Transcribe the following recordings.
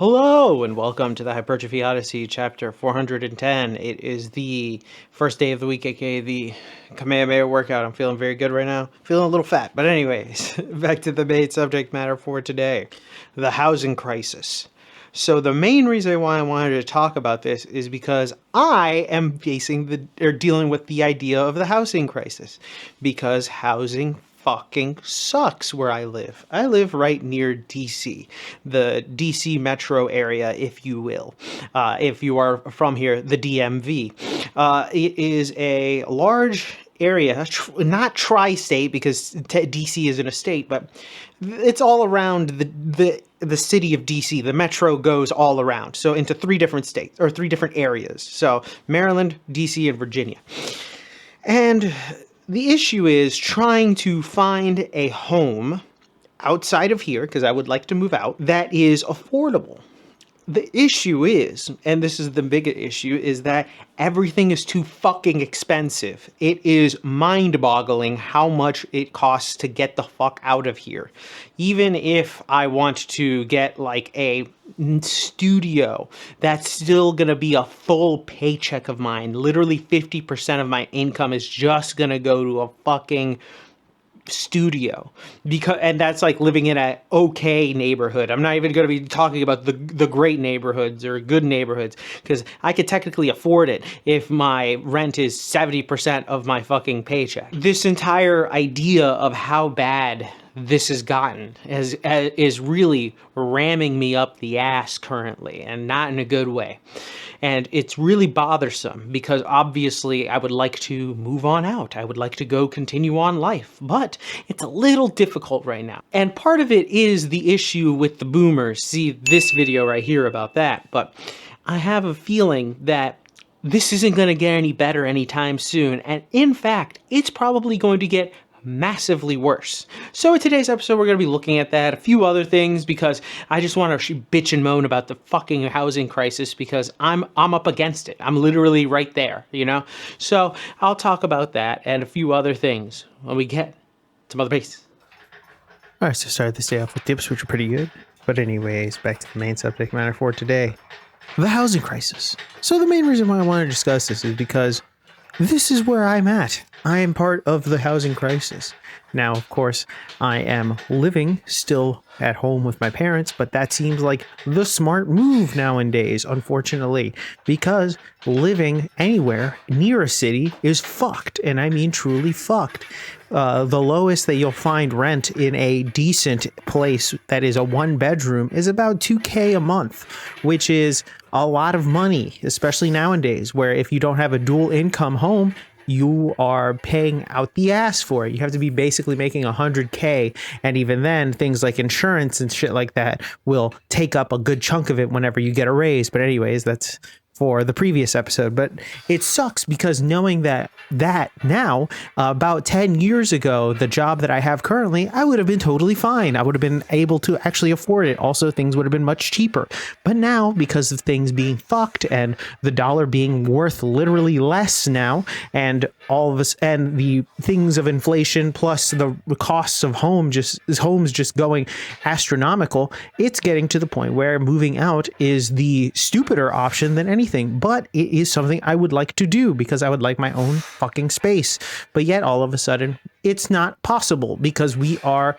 Hello and welcome to the Hypertrophy Odyssey chapter 410. It is the first day of the week, aka the Kamehameha workout. I'm feeling very good right now. Feeling a little fat, but anyways, back to the main subject matter for today, the housing crisis. So the main reason why I wanted to talk about this is because I am dealing with the idea of the housing crisis, because housing fucking sucks where I live. I live right near DC, the DC metro area, if you will. If you are from here, the DMV. It is a large area, not tri-state because DC isn't a state, but it's all around the city of DC. The metro goes all around, so into three different states or three different areas. So Maryland, DC, and Virginia. And the issue is trying to find a home outside of here, because I would like to move out, that is affordable. The issue is, and this is the bigger issue, is that everything is too fucking expensive. It is mind-boggling how much it costs to get the fuck out of here. Even if I want to get like a studio, that's still gonna be a full paycheck of mine. Literally 50% of my income is just gonna go to a fucking studio, and that's like living in a okay neighborhood. I'm not even going to be talking about the great neighborhoods or good neighborhoods, because I could technically afford it if my rent is 70% of my fucking paycheck. This entire idea of how bad this has gotten is really ramming me up the ass currently, and not in a good way. And it's really bothersome because obviously I would like to move on out. I would like to go continue on life, but it's a little difficult right now. And part of it is the issue with the boomers. See this video right here about that. But I have a feeling that this isn't going to get any better anytime soon. And in fact, it's probably going to get massively worse. So in today's episode, we're going to be looking at that, a few other things, because I just want to bitch and moan about the fucking housing crisis, because I'm up against it. I'm literally right there, you know? So I'll talk about that and a few other things when we get to Mother Base. All right, so start this day off with tips, which are pretty good. But anyways, back to the main subject matter for today, the housing crisis. So the main reason why I want to discuss this is because this is where I'm at. I am part of the housing crisis. Now, of course, I am living still at home with my parents, but that seems like the smart move nowadays, unfortunately, because living anywhere near a city is fucked, and I mean truly fucked. The lowest that you'll find rent in a decent place that is a one bedroom is about $2,000 a month, which is a lot of money, especially nowadays, where if you don't have a dual income home, you are paying out the ass for it. You have to be basically making $100K, and even then, things like insurance and shit like that will take up a good chunk of it whenever you get a raise. But anyways, that's for the previous episode. But it sucks because knowing that now, about 10 years ago, the job that I have currently, I would have been totally fine. I would have been able to actually afford it. Also, things would have been much cheaper. But now, because of things being fucked and the dollar being worth literally less now, and all of us and the things of inflation plus the costs of homes just going astronomical, it's getting to the point where moving out is the stupider option than anything. But it is something I would like to do because I would like my own fucking space. But yet all of a sudden it's not possible because we are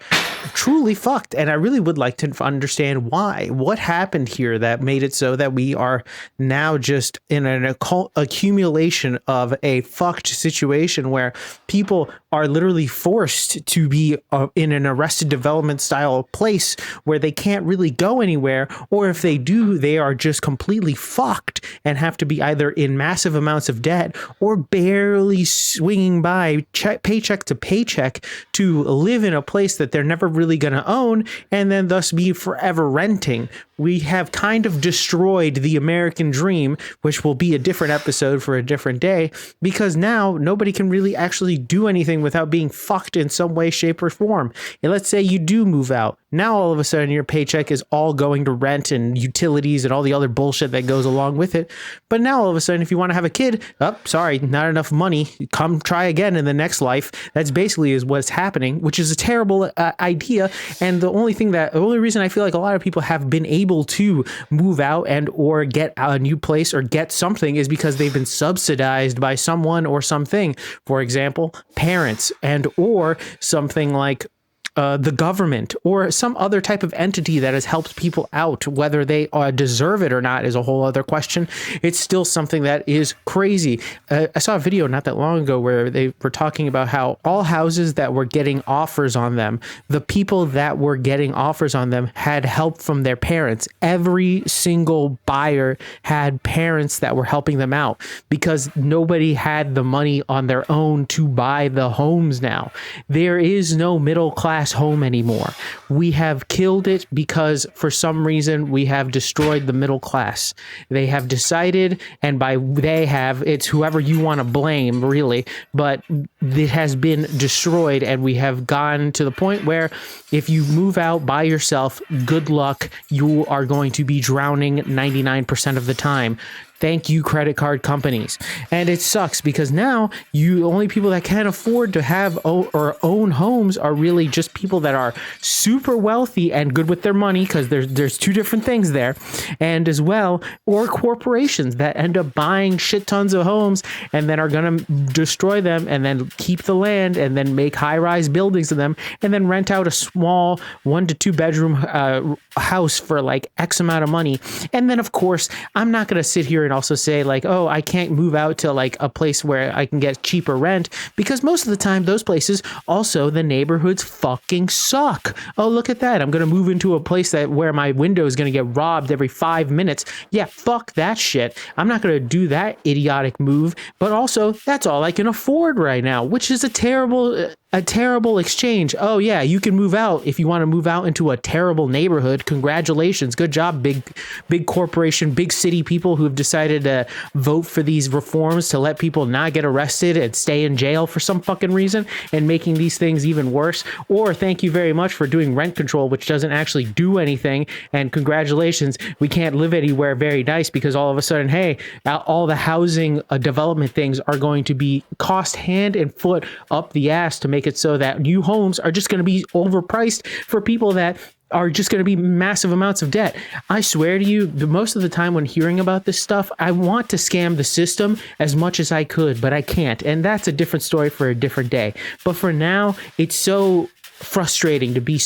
truly fucked. And I really would like to understand why. What happened here that made it so that we are now just in an accumulation of a fucked situation where people are literally forced to be in an Arrested Development style place where they can't really go anywhere, or if they do, they are just completely fucked and have to be either in massive amounts of debt or barely swinging by paycheck to paycheck to live in a place that they're never really going to own, and then thus be forever renting. We have kind of destroyed the American dream, which will be a different episode for a different day, because now nobody can really actually do anything without being fucked in some way, shape, or form. And let's say you do move out. Now all of a sudden your paycheck is all going to rent and utilities and all the other bullshit that goes along with it. But now all of a sudden, if you want to have a kid, sorry, not enough money. Come try again in the next life. That's basically is what's happening, which is a terrible idea. And the only reason I feel like a lot of people have been able to move out and or get a new place or get something is because they've been subsidized by someone or something. For example, parents and or something like the government or some other type of entity that has helped people out. Whether they deserve it or not is a whole other question. It's still something that is crazy. I saw a video not that long ago where they were talking about how all houses that were getting offers on them, the people that were getting offers on them had help from their parents. Every single buyer had parents that were helping them out because nobody had the money on their own to buy the homes now. There is no middle class home anymore. We have killed it because for some reason we have destroyed the middle class. They have decided, and by they have, it's whoever you want to blame really, but it has been destroyed, and we have gone to the point where if you move out by yourself, good luck, you are going to be drowning 99% of the time. Thank you, credit card companies. And it sucks because now only people that can afford to have or own homes are really just people that are super wealthy and good with their money, because there's two different things there, and as well, or corporations that end up buying shit tons of homes and then are going to destroy them and then keep the land and then make high-rise buildings of them and then rent out a small 1 to 2 bedroom house for like X amount of money. And then of course, I'm not going to sit here and also say like, oh, I can't move out to like a place where I can get cheaper rent, because most of the time those places also, the neighborhoods fucking suck. Oh, look at that. I'm going to move into a place where my window is going to get robbed every 5 minutes. Yeah, fuck that shit. I'm not going to do that idiotic move, but also that's all I can afford right now, which is a terrible exchange. Oh yeah, you can move out if you want to move out into a terrible neighborhood. Congratulations. Good job, big corporation, big city people who have decided to vote for these reforms to let people not get arrested and stay in jail for some fucking reason and making these things even worse. Or thank you very much for doing rent control, which doesn't actually do anything. And congratulations, we can't live anywhere very nice because all of a sudden, hey, all the housing development things are going to be cost hand and foot up the ass to make it so that new homes are just going to be overpriced for people that are just going to be massive amounts of debt. I swear to you, most of the time when hearing about this stuff, I want to scam the system as much as I could, but I can't. And that's a different story for a different day. But for now, it's so frustrating to be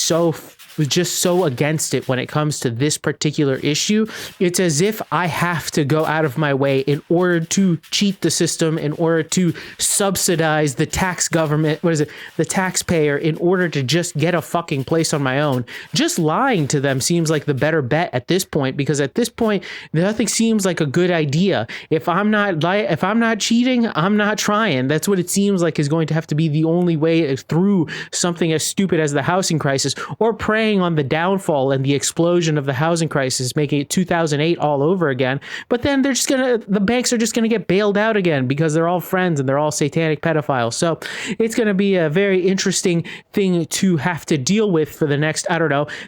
just so against it when it comes to this particular issue. It's as if I have to go out of my way in order to cheat the system, in order to subsidize the the taxpayer, in order to just get a fucking place on my own. Just lying to them seems like the better bet at this point, because at this point, nothing seems like a good idea. If I'm not cheating, I'm not trying. That's what it seems like is going to have to be the only way through something as stupid as the housing crisis, or praying on the downfall and the explosion of the housing crisis, making it 2008 all over again. But then the banks are just gonna get bailed out again because they're all friends and they're all satanic pedophiles. So it's gonna be a very interesting thing to have to deal with for the next,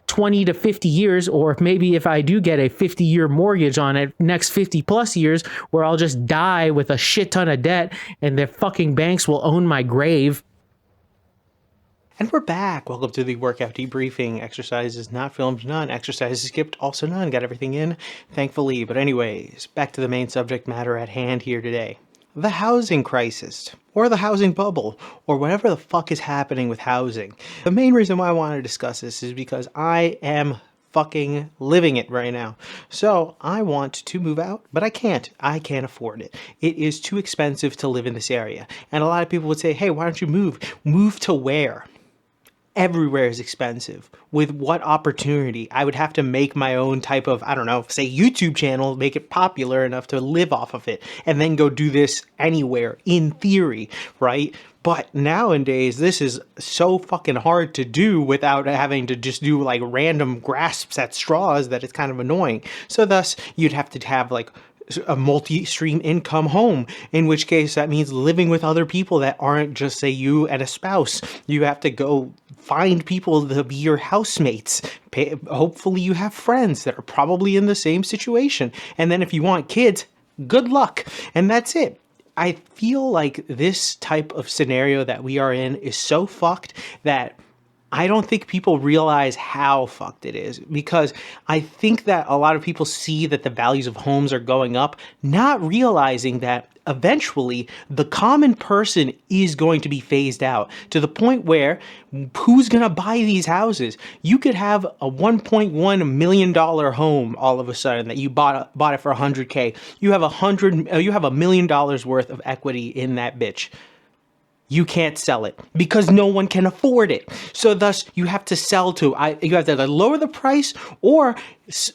20 to 50 years, or maybe if I do get a 50-year mortgage on it, next 50 plus years, where I'll just die with a shit ton of debt and the fucking banks will own my grave. And we're back. Welcome to the workout debriefing. Exercises not filmed, none. Exercises skipped, also none. Got everything in, thankfully. But anyways, back to the main subject matter at hand here today. The housing crisis, or the housing bubble, or whatever the fuck is happening with housing. The main reason why I want to discuss this is because I am fucking living it right now. So I want to move out, but I can't. I can't afford it. It is too expensive to live in this area. And a lot of people would say, hey, why don't you move? Move to where? Everywhere is expensive. With what opportunity? I would have to make my own type of, say YouTube channel, make it popular enough to live off of it, and then go do this anywhere, in theory, right? But nowadays, this is so fucking hard to do without having to just do like random grasps at straws that it's kind of annoying. So thus, you'd have to have like a multi-stream income home, in which case that means living with other people that aren't just, say, you and a spouse. You have to go find people to be your housemates. Hopefully you have friends that are probably in the same situation. And then if you want kids, good luck. And that's it. I feel like this type of scenario that we are in is so fucked that I don't think people realize how fucked it is, because I think that a lot of people see that the values of homes are going up, not realizing that eventually the common person is going to be phased out to the point where who's going to buy these houses? You could have a $1.1 million home all of a sudden that you bought it for $100K. You have $1 million worth of equity in that bitch. You can't sell it because no one can afford it. So thus you have to sell to, you have to lower the price, or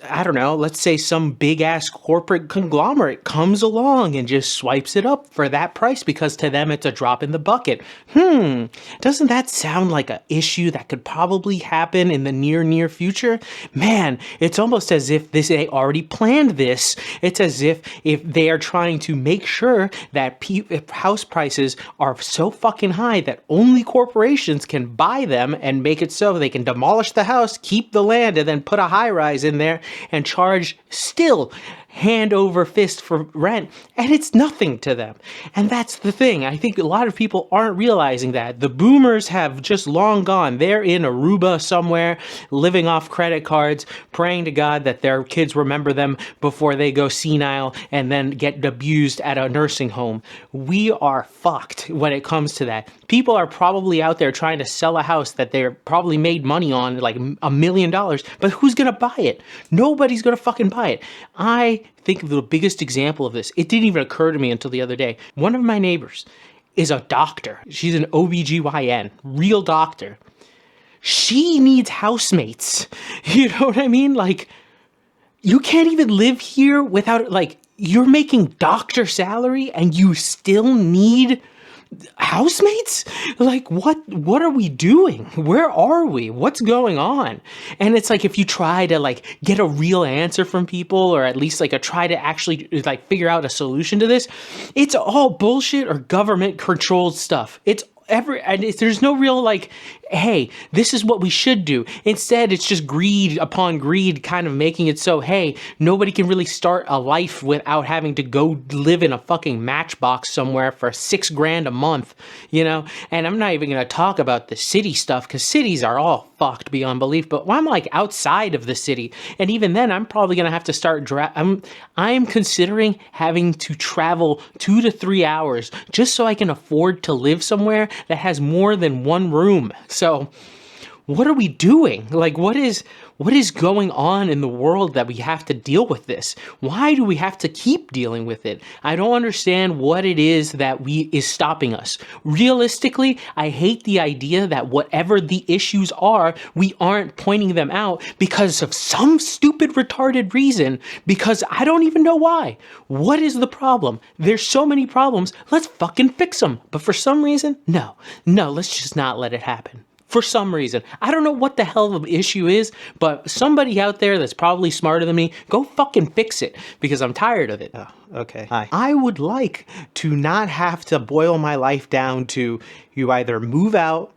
I don't know, let's say some big ass corporate conglomerate comes along and just swipes it up for that price because to them it's a drop in the bucket. Doesn't that sound like an issue that could probably happen in the near future? Man, it's almost as if they already planned this. It's as if they are trying to make sure that if house prices are so fucking high that only corporations can buy them and make it so they can demolish the house, keep the land, and then put a high rise in there and charge still hand over fist for rent, and it's nothing to them. And that's the thing. I think a lot of people aren't realizing that. The boomers have just long gone. They're in Aruba somewhere, living off credit cards, praying to God that their kids remember them before they go senile and then get abused at a nursing home. We are fucked when it comes to that. People are probably out there trying to sell a house that they're probably made money on, like $1 million, but who's gonna buy it? Nobody's gonna fucking buy it. I think the biggest example of this, it didn't even occur to me until the other day. One of my neighbors is a doctor. She's an OBGYN, real doctor. She needs housemates. You know what I mean? Like, you can't even live here without, like, you're making doctor salary and you still need housemates? Like, what are we doing? Where are we? What's going on? And it's like, if you try to like get a real answer from people, or at least like try to actually like figure out a solution to this, it's all bullshit or government controlled stuff. There's no real like, hey, this is what we should do. Instead, it's just greed upon greed, kind of making it so, hey, nobody can really start a life without having to go live in a fucking matchbox somewhere for $6,000 a month, you know? And I'm not even going to talk about the city stuff, because cities are all fucked beyond belief. But when I'm like outside of the city, and even then, I'm probably going to have to start I'm considering having to travel 2 to 3 hours just so I can afford to live somewhere that has more than one room. So what are we doing? Like, what is going on in the world that we have to deal with this? Why do we have to keep dealing with it? I don't understand what it is that is stopping us. Realistically, I hate the idea that whatever the issues are, we aren't pointing them out because of some stupid retarded reason, because I don't even know why. What is the problem? There's so many problems. Let's fucking fix them. But for some reason, no, let's just not let it happen. For some reason. I don't know what the hell the issue is, but somebody out there that's probably smarter than me, go fucking fix it, because I'm tired of it. Oh, okay. Hi. I would like to not have to boil my life down to you either move out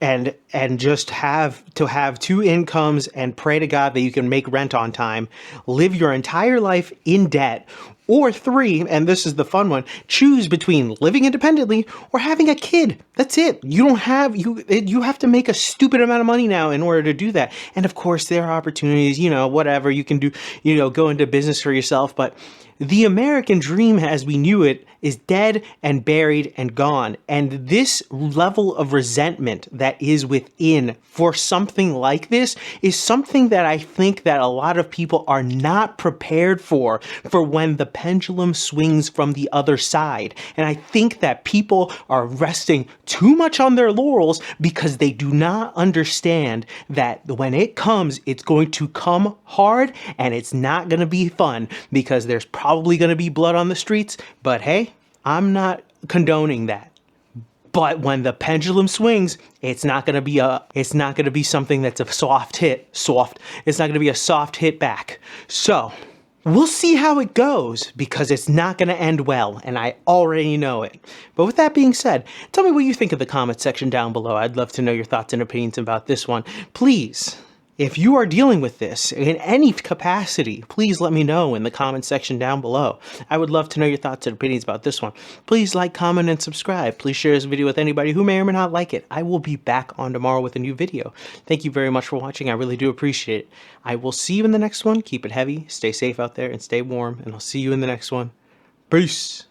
and just have 2 incomes and pray to God that you can make rent on time, live your entire life in debt, or 3, and this is the fun one, choose between living independently or having a kid. That's it. You have to make a stupid amount of money now in order to do that. And of course, there are opportunities, whatever you can do, go into business for yourself. But the American dream as we knew it is dead and buried and gone. And this level of resentment that is within for something like this is something that I think that a lot of people are not prepared for when the pendulum swings from the other side. And I think that people are resting too much on their laurels because they do not understand that when it comes, it's going to come hard and it's not going to be fun, because there's probably going to be blood on the streets. But hey, I'm not condoning that. But when the pendulum swings, it's not going to be something that's a soft hit. It's not going to be a soft hit back. So We'll see how it goes, because it's not going to end well, and I already know it. But with that being said, tell me what you think in the comments section down below. I'd love to know your thoughts and opinions about this one. Please, if you are dealing with this in any capacity, please let me know in the comments section down below. I would love to know your thoughts and opinions about this one. Please like, comment, and subscribe. Please share this video with anybody who may or may not like it. I will be back on tomorrow with a new video. Thank you very much for watching. I really do appreciate it. I will see you in the next one. Keep it heavy, stay safe out there, and stay warm, and I'll see you in the next one. Peace!